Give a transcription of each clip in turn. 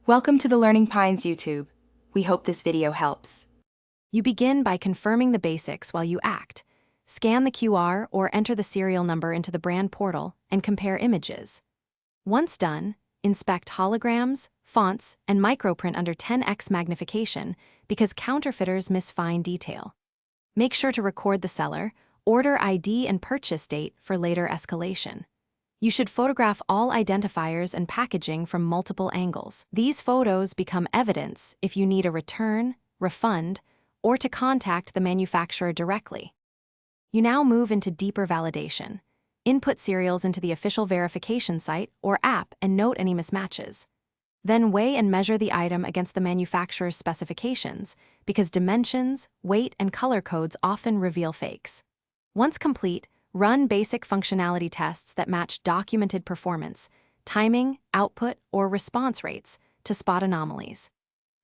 Welcome to the Learning Pines YouTube. We hope this video helps. You begin by confirming the basics while you act. Scan the QR or enter the serial number into the brand portal and compare images. Once done, inspect holograms, fonts, and microprint under 10x magnification because counterfeiters miss fine detail. Make sure to record the seller, order ID and purchase date for later escalation. You should photograph all identifiers and packaging from multiple angles. These photos become evidence if you need a return, refund, or to contact the manufacturer directly. You now move into deeper validation. Input serials into the official verification site or app and note any mismatches. Then weigh and measure the item against the manufacturer's specifications because dimensions, weight, and color codes often reveal fakes. Once complete, run basic functionality tests that match documented performance, timing, output, or response rates to spot anomalies.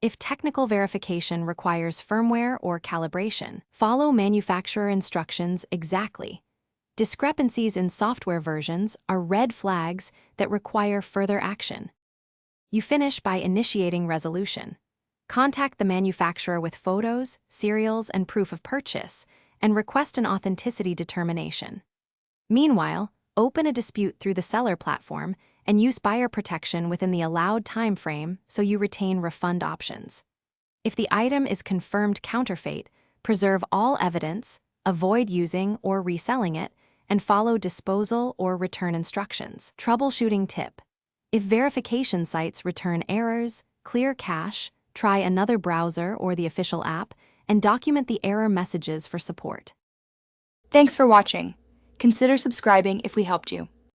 If technical verification requires firmware or calibration, follow manufacturer instructions exactly. Discrepancies in software versions are red flags that require further action. You finish by initiating resolution. Contact the manufacturer with photos, serials, and proof of purchase, and request an authenticity determination. Meanwhile, open a dispute through the seller platform and use buyer protection within the allowed time frame so you retain refund options. If the item is confirmed counterfeit, preserve all evidence, avoid using or reselling it, and follow disposal or return instructions. Troubleshooting tip: if verification sites return errors, clear cache, try another browser or the official app, and document the error messages for support. Thanks for watching. Consider subscribing if we helped you.